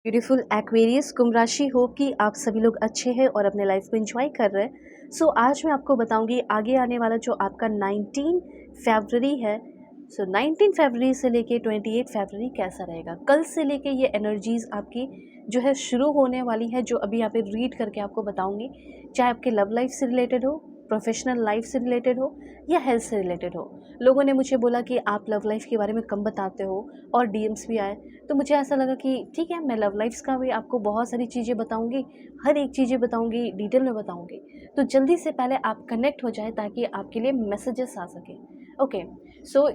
Beautiful Aquarius कुंभ राशि, हो कि आप सभी लोग अच्छे हैं और अपने लाइफ को एंजॉय कर रहे हैं। आज मैं आपको बताऊंगी आगे आने वाला जो आपका 19 फरवरी है। 19 फरवरी से लेके 28 फरवरी कैसा रहेगा। कल से लेके ये एनर्जीज आपकी जो है शुरू होने वाली है, जो अभी यहाँ पे रीड करके आपको बताऊंगी। चाहे आपके लव लाइफ से रिलेटेड हो, प्रोफेशनल लाइफ से रिलेटेड हो या हेल्थ से रिलेटेड हो। लोगों ने मुझे बोला कि आप लव लाइफ के बारे में कम बताते हो और डीएम्स भी आए, तो मुझे ऐसा लगा कि ठीक है, मैं लव लाइफ्स का भी आपको बहुत सारी चीज़ें बताऊंगी, हर एक चीज़ें बताऊंगी, डिटेल में बताऊंगी। तो जल्दी से पहले आप कनेक्ट हो जाए ताकि आपके लिए मैसेजेस आ सके। ओके,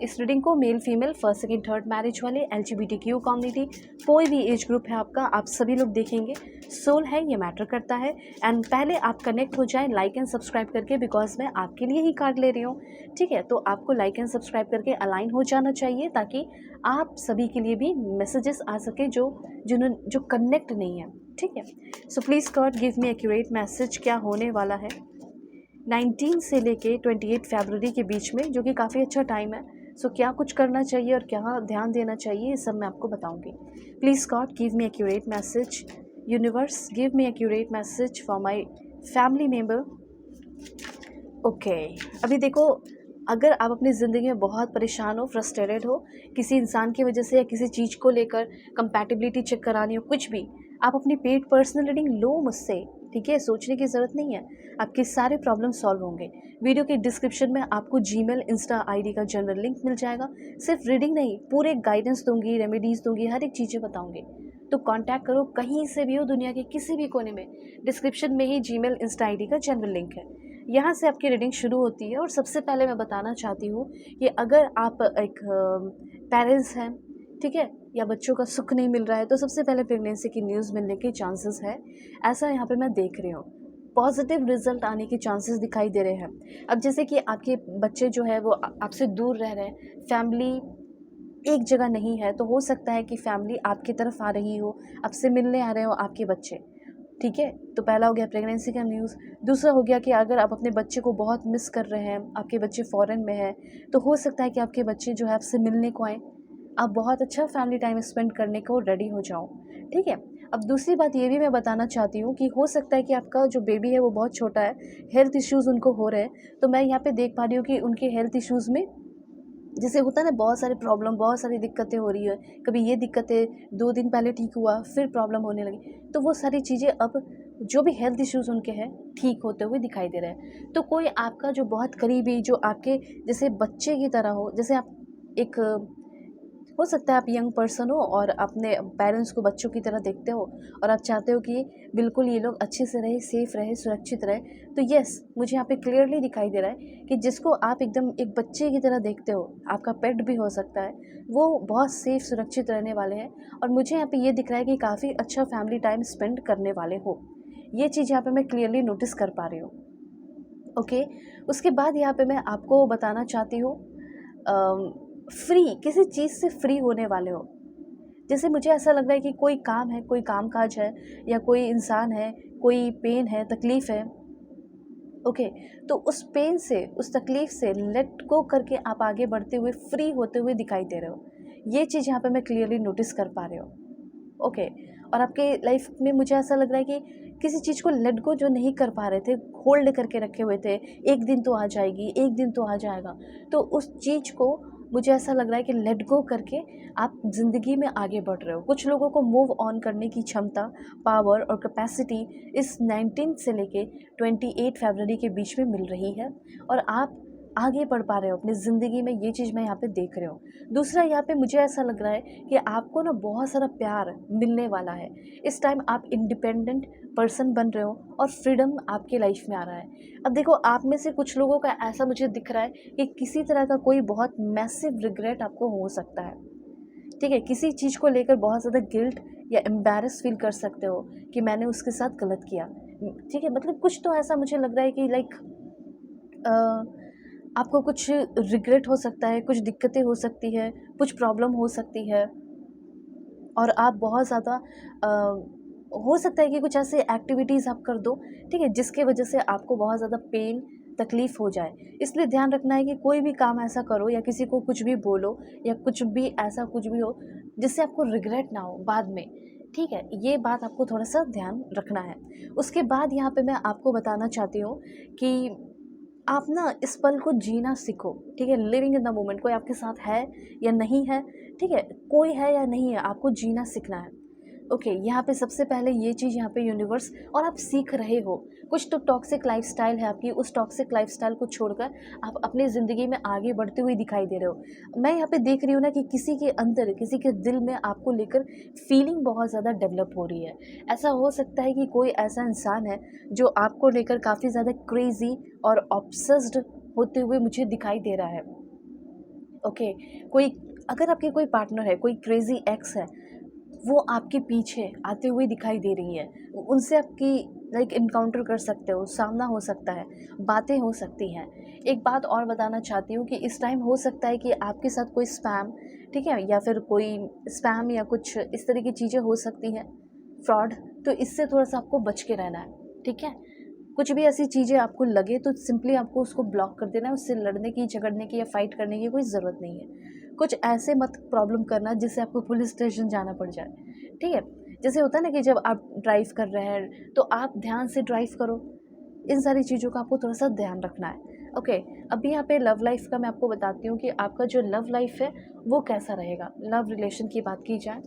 इस रीडिंग को male female first second third marriage वाले, LGBTQ कम्युनिटी, कोई भी एज ग्रुप है आपका, आप सभी लोग देखेंगे। सोल है, ये मैटर करता है। एंड पहले आप कनेक्ट हो जाए लाइक एंड सब्सक्राइब करके, बिकॉज मैं आपके लिए ही कार्ड ले रही हूँ। ठीक है, तो आपको लाइक एंड सब्सक्राइब करके अलाइन हो जाना चाहिए ताकि आप सभी के लिए भी मैसेजेस आ सके जो कनेक्ट नहीं है। ठीक है, please God give me accurate message, क्या होने वाला है 19 से लेके 28 फरवरी के बीच में, जो कि काफ़ी अच्छा टाइम है। क्या कुछ करना चाहिए और क्या ध्यान देना चाहिए, ये सब मैं आपको बताऊंगी। Please God give me accurate message, universe give me accurate message for my family member. Okay, अभी देखो, अगर आप अपनी ज़िंदगी में बहुत परेशान हो, फ्रस्ट्रेटेड हो, किसी इंसान की वजह से या किसी चीज़ को लेकर कंपैटिबिलिटी चेक करानी हो, कुछ भी, आप अपनी पेड पर्सनल रीडिंग लो मुझसे। ठीक है, सोचने की ज़रूरत नहीं है, आपके सारे प्रॉब्लम सॉल्व होंगे। वीडियो के डिस्क्रिप्शन में आपको जीमेल इंस्टा आईडी का जनरल लिंक मिल जाएगा। सिर्फ रीडिंग नहीं, पूरे गाइडेंस दूंगी, रेमेडीज़ दूंगी, हर एक चीज़ें बताऊंगी। तो कांटेक्ट करो, कहीं से भी हो दुनिया के किसी भी कोने में। डिस्क्रिप्शन में ही जीमेल इंस्टा आईडी का जनरल लिंक है, यहाँ से आपकी रीडिंग शुरू होती है। और सबसे पहले मैं बताना चाहती हूँ कि अगर आप एक पेरेंट्स हैं, ठीक है, या बच्चों का सुख नहीं मिल रहा है, तो सबसे पहले प्रेगनेंसी की न्यूज़ मिलने के चांसेस है, ऐसा यहाँ पे मैं देख रही हूँ। पॉजिटिव रिजल्ट आने के चांसेस दिखाई दे रहे हैं। अब जैसे कि आपके बच्चे जो है वो आपसे दूर रह रहे हैं, फैमिली एक जगह नहीं है, तो हो सकता है कि फैमिली आपकी तरफ आ रही हो, आपसे मिलने आ रहे हो आपके बच्चे। ठीक है, तो पहला हो गया प्रेगनेंसी का न्यूज़। दूसरा हो गया कि अगर आप अपने बच्चे को बहुत मिस कर रहे हैं, आपके बच्चे फॉरेन में है, तो हो सकता है कि आपके बच्चे जो है आपसे मिलने को आए, आप बहुत अच्छा फैमिली टाइम स्पेंड करने को रेडी हो जाओ। ठीक है, अब दूसरी बात ये भी मैं बताना चाहती हूँ कि हो सकता है कि आपका जो बेबी है वो बहुत छोटा है, हेल्थ इश्यूज़ उनको हो रहे हैं। तो मैं यहाँ पे देख पा रही हूँ कि उनके हेल्थ इश्यूज़ में, जैसे होता है ना, बहुत सारे प्रॉब्लम, बहुत सारी दिक्कतें हो रही है। कभी ये दिक्कतें 2 दिन पहले ठीक हुआ, फिर प्रॉब्लम होने लगी, तो वो सारी चीज़ें अब जो भी हेल्थ इश्यूज़ उनके हैं ठीक होते हुए दिखाई दे रहे हैं। तो कोई आपका जो बहुत करीबी, जो आपके जैसे बच्चे की तरह हो, जैसे आप एक, हो सकता है आप यंग पर्सन हो और अपने पेरेंट्स को बच्चों की तरह देखते हो और आप चाहते हो कि बिल्कुल ये लोग अच्छे से रहे, सेफ रहे, सुरक्षित रहे। तो यस, मुझे यहाँ पे क्लियरली दिखाई दे रहा है कि जिसको आप एकदम एक बच्चे की तरह देखते हो, आपका पेट भी हो सकता है, वो बहुत सेफ सुरक्षित रहने वाले हैं। और मुझे यहाँ पे ये दिख रहा है कि काफ़ी अच्छा फैमिली टाइम स्पेंड करने वाले हो। ये चीज़ यहाँ पे मैं क्लियरली नोटिस कर पा रही हूँ। ओके, उसके बाद यहाँ पे मैं आपको बताना चाहती हूँ, फ्री, किसी चीज़ से फ्री होने वाले हो। जैसे मुझे ऐसा लग रहा है कि कोई काम है, कोई काम काज है, या कोई इंसान है, कोई पेन है, तकलीफ़ है। ओके, तो उस पेन से, उस तकलीफ़ से लेट गो करके आप आगे बढ़ते हुए, फ्री होते हुए दिखाई दे रहे हो। ये चीज़ यहाँ पे मैं क्लियरली नोटिस कर पा रही हूँ। ओके, और आपके लाइफ में मुझे ऐसा लग रहा है कि किसी चीज़ को लेट गो जो नहीं कर पा रहे थे, होल्ड करके रखे हुए थे, एक दिन तो आ जाएगी, एक दिन तो आ जाएगा, तो उस चीज़ को मुझे ऐसा लग रहा है कि लेट गो करके आप ज़िंदगी में आगे बढ़ रहे हो। कुछ लोगों को मूव ऑन करने की क्षमता, पावर और कैपेसिटी इस 19 से लेके 28 फरवरी के बीच में मिल रही है, और आप आगे बढ़ पा रहे हो अपनी ज़िंदगी में। ये चीज़ मैं यहाँ पे देख रही हूँ। दूसरा, यहाँ पे मुझे ऐसा लग रहा है कि आपको ना बहुत सारा प्यार मिलने वाला है। इस टाइम आप इंडिपेंडेंट पर्सन बन रहे हो और फ्रीडम आपके लाइफ में आ रहा है। अब देखो, आप में से कुछ लोगों का ऐसा मुझे दिख रहा है कि किसी तरह का कोई बहुत मैसिव रिग्रेट आपको हो सकता है। ठीक है, किसी चीज़ को लेकर बहुत ज़्यादा गिल्ट या एम्बैरस फील कर सकते हो कि मैंने उसके साथ गलत किया। ठीक है, मतलब कुछ तो ऐसा मुझे लग रहा है कि लाइक आपको कुछ रिग्रेट हो सकता है, कुछ दिक्कतें हो सकती है, कुछ प्रॉब्लम हो सकती है, और आप बहुत ज़्यादा हो सकता है कि कुछ ऐसे एक्टिविटीज़ आप कर दो, ठीक है, जिसके वजह से आपको बहुत ज़्यादा पेन, तकलीफ़ हो जाए। इसलिए ध्यान रखना है कि कोई भी काम ऐसा करो या किसी को कुछ भी बोलो या कुछ भी ऐसा कुछ भी हो जिससे आपको रिग्रेट ना हो बाद में। ठीक है, ये बात आपको थोड़ा-सा ध्यान रखना है। उसके बाद यहाँ पे मैं आपको बताना चाहती हूँ कि आप ना इस पल को जीना सीखो, ठीक है? लिविंग इन द मोमेंट, कोई आपके साथ है या नहीं है, ठीक है? कोई है या नहीं है, आपको जीना सीखना है। ओके, यहाँ पे सबसे पहले ये चीज़ यहाँ पे यूनिवर्स और आप सीख रहे हो। कुछ तो टॉक्सिक लाइफ़स्टाइल है आपकी, उस टॉक्सिक लाइफ़स्टाइल को छोड़कर आप अपनी ज़िंदगी में आगे बढ़ते हुए दिखाई दे रहे हो। मैं यहाँ पे देख रही हूँ ना कि किसी के अंदर, किसी के दिल में आपको लेकर फीलिंग बहुत ज़्यादा डेवलप हो रही है। ऐसा हो सकता है कि कोई ऐसा इंसान है जो आपको लेकर काफ़ी ज़्यादा क्रेज़ी और ऑब्सेस्ड होते हुए मुझे दिखाई दे रहा है। ओके, कोई, अगर आपके कोई पार्टनर है, कोई क्रेज़ी एक्स है, वो आपके पीछे आते हुए दिखाई दे रही हैं। उनसे आपकी लाइक एनकाउंटर कर सकते हो, सामना हो सकता है, बातें हो सकती हैं। एक बात और बताना चाहती हूँ कि इस टाइम हो सकता है कि आपके साथ कोई स्पैम, ठीक है? या फिर कोई स्पैम या कुछ इस तरह की चीज़ें हो सकती हैं, फ्रॉड, तो इससे थोड़ा-सा आपको बच के रहना है, ठीक है? कुछ भी ऐसी चीज़ें आपको लगे तो सिंपली आपको उसको ब्लॉक कर देना है, उससे लड़ने की, झगड़ने की या फाइट करने की कोई ज़रूरत नहीं है। कुछ ऐसे मत प्रॉब्लम करना जिससे आपको पुलिस स्टेशन जाना पड़ जाए, ठीक है? जैसे होता है ना कि जब आप ड्राइव कर रहे हैं तो आप ध्यान से ड्राइव करो, इन सारी चीज़ों का आपको थोड़ा-सा ध्यान रखना है। ओके, अभी यहाँ पे लव लाइफ़ का मैं आपको बताती हूँ कि आपका जो लव लाइफ़ है वो कैसा रहेगा। लव रिलेशन की बात की जाए,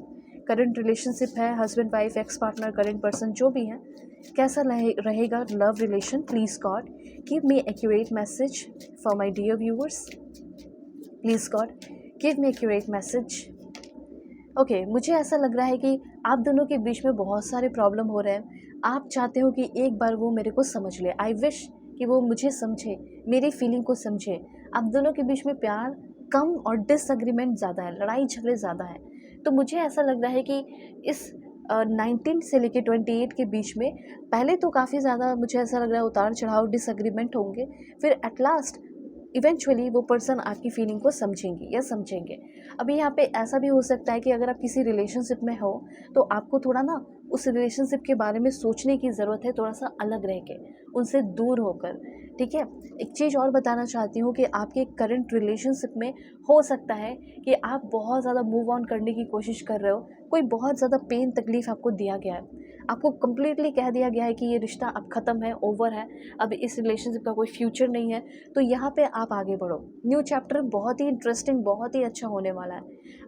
करंट रिलेशनशिप है, husband wife, ex partner, current person जो भी है, कैसा रहेगा love relation? Please God give me accurate message for my dear viewers. Please God give me accurate message. Okay, मुझे ऐसा लग रहा है कि आप दोनों के बीच में बहुत सारे प्रॉब्लम हो रहे हैं। आप चाहते हो कि एक बार वो मेरे को समझ ले। आई विश कि वो मुझे समझे, मेरी फीलिंग को समझे। आप दोनों के बीच में प्यार कम और डिसएग्रीमेंट ज़्यादा है, लड़ाई झगड़े ज़्यादा है। तो मुझे ऐसा लग रहा है कि इस 19 से लेके 28 के बीच में पहले तो काफ़ी ज़्यादा मुझे ऐसा लग रहा है उतार-चढ़ाव, डिसएग्रीमेंट होंगे। फिर एट लास्ट इवेंचुअली वो पर्सन आपकी फीलिंग को समझेंगी या समझेंगे। अभी यहाँ पे ऐसा भी हो सकता है कि अगर आप किसी रिलेशनशिप में हो तो आपको थोड़ा ना उस रिलेशनशिप के बारे में सोचने की ज़रूरत है, थोड़ा सा अलग रह के, उनसे दूर होकर, ठीक है? एक चीज़ और बताना चाहती हूँ कि आपके करंट रिलेशनशिप में हो सकता है कि आप बहुत ज़्यादा मूव ऑन करने की कोशिश कर रहे हो, कोई बहुत ज़्यादा पेन तकलीफ़ आपको दिया गया है, आपको कंप्लीटली कह दिया गया है कि ये रिश्ता अब ख़त्म है, ओवर है, अब इस रिलेशनशिप का कोई फ्यूचर नहीं है। तो यहाँ पे आप आगे बढ़ो, न्यू चैप्टर बहुत ही इंटरेस्टिंग, बहुत ही अच्छा होने वाला है।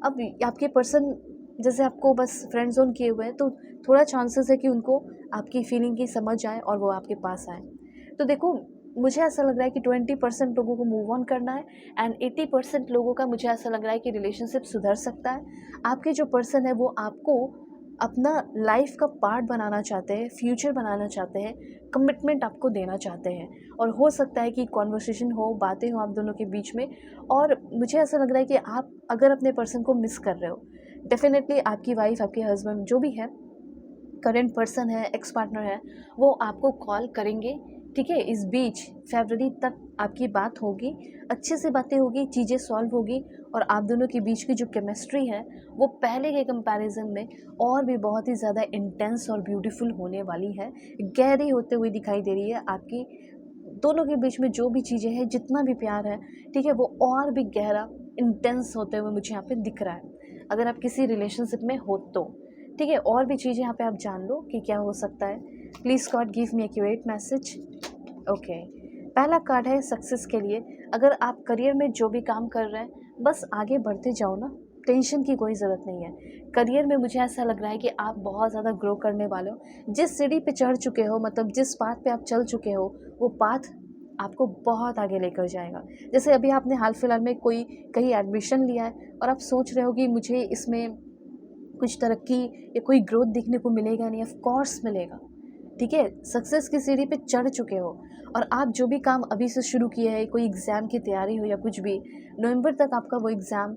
अब आपके पर्सन जैसे आपको बस फ्रेंड ज़ोन किए हुए हैं, तो थोड़ा चांसेस है कि उनको आपकी फीलिंग की समझ आए और वो आपके पास आए। तो देखो, मुझे ऐसा लग रहा है कि 20% लोगों को मूव ऑन करना है एंड 80% लोगों का मुझे ऐसा लग रहा है कि रिलेशनशिप सुधर सकता है। आपके जो पर्सन है वो आपको अपना लाइफ का पार्ट बनाना चाहते हैं, फ्यूचर बनाना चाहते हैं, कमिटमेंट आपको देना चाहते हैं, और हो सकता है कि कॉन्वर्सेशन हो, बातें हो आप दोनों के बीच में। और मुझे ऐसा लग रहा है कि आप अगर अपने पर्सन को मिस कर रहे हो, डेफिनेटली आपकी वाइफ, आपके हस्बैंड जो भी है, करंट पर्सन है, एक्स पार्टनर है, वो आपको कॉल करेंगे, ठीक है? इस बीच फरवरी तक आपकी बात होगी, अच्छे से बातें होगी, चीज़ें सॉल्व होगी और आप दोनों के बीच की जो केमिस्ट्री है वो पहले के कंपैरिजन में और भी बहुत ही ज़्यादा इंटेंस और ब्यूटीफुल होने वाली है, गहरी होते हुए दिखाई दे रही है। आपकी दोनों के बीच में जो भी चीज़ें हैं, जितना भी प्यार है, ठीक है, वो और भी गहरा, इंटेंस होते हुए मुझे यहाँ पे दिख रहा है, अगर आप किसी रिलेशनशिप में हो तो, ठीक है? और भी चीज़ें यहाँ पे आप जान लो कि क्या हो सकता है। Please God give me accurate message. Okay, पहला कार्ड है सक्सेस के लिए। अगर आप करियर में जो भी काम कर रहे हैं, बस आगे बढ़ते जाओ ना, टेंशन की कोई ज़रूरत नहीं है। करियर में मुझे ऐसा लग रहा है कि आप बहुत ज़्यादा ग्रो करने वाले हो। जिस सीढ़ी पे चढ़ चुके हो, मतलब जिस पाथ पे आप चल चुके हो, वो पाथ आपको बहुत आगे लेकर जाएगा। जैसे अभी आपने हाल फिलहाल में कोई कहीं एडमिशन लिया है और आप सोच रहे हो कि मुझे इसमें कुछ तरक्की या कोई ग्रोथ देखने को मिलेगा नहीं, ऑफ कोर्स मिलेगा, ठीक है? सक्सेस की सीढ़ी पे चढ़ चुके हो और आप जो भी काम अभी से शुरू किए हैं, कोई एग्ज़ाम की तैयारी हो या कुछ भी, नवंबर तक आपका वो एग्ज़ाम,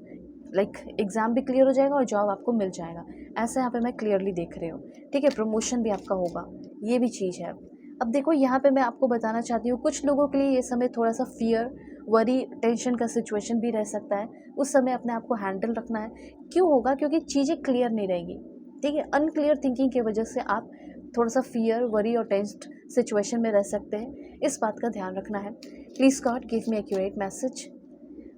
लाइक एग्ज़ाम भी क्लियर हो जाएगा और जॉब आपको मिल जाएगा। ऐसा यहाँ पे मैं क्लियरली देख रही हूँ, ठीक है? प्रमोशन भी आपका होगा, ये भी चीज़ है। अब देखो, यहाँ पे मैं आपको बताना चाहती हूँ, कुछ लोगों के लिए ये समय थोड़ा-सा फ़ियर, वरी, टेंशन का सिचुएशन भी रह सकता है। उस समय अपने आप को हैंडल रखना है। क्यों होगा? क्योंकि चीज़ें क्लियर नहीं रहेंगी, ठीक है? अनक्लियर थिंकिंग की वजह से आप थोड़ा-सा फ़ियर, वरी और टेंस्ड सिचुएशन में रह सकते हैं। इस बात का ध्यान रखना है। Please God give me accurate message.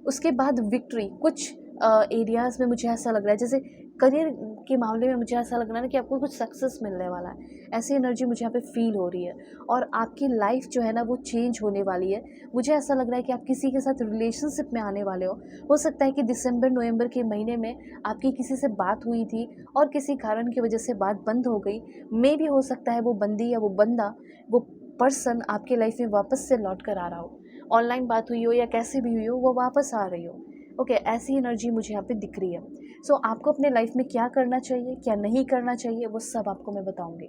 उसके बाद विक्ट्री, कुछ एरियाज़ में मुझे ऐसा लग रहा है जैसे करियर के मामले में मुझे ऐसा लग रहा है ना कि आपको कुछ सक्सेस मिलने वाला है, ऐसी एनर्जी मुझे यहाँ पे फ़ील हो रही है और आपकी लाइफ जो है ना वो चेंज होने वाली है। मुझे ऐसा लग रहा है कि आप किसी के साथ रिलेशनशिप में आने वाले हो सकता है कि दिसंबर नवंबर के महीने में आपकी किसी से बात हुई थी और किसी कारण की वजह से बात बंद हो गई। मे भी हो सकता है वो बंदी या वो बंदा, वो पर्सन आपके लाइफ में वापस से लौट कर आ रहा हो, ऑनलाइन बात हुई हो या कैसे भी हुई हो वो वापस आ रही हो। ओके, ऐसी एनर्जी मुझे यहाँ पे दिख रही है। सो आपको अपने लाइफ में क्या करना चाहिए, क्या नहीं करना चाहिए, वो सब आपको मैं बताऊंगी।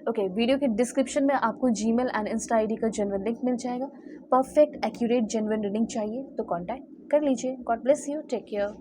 ओके, वीडियो के डिस्क्रिप्शन में आपको जीमेल एंड इंस्टा आईडी का जेन्युइन लिंक मिल जाएगा। परफेक्ट एक्यूरेट जेन्युइन रीडिंग चाहिए तो कांटेक्ट कर लीजिए। God bless you, take care.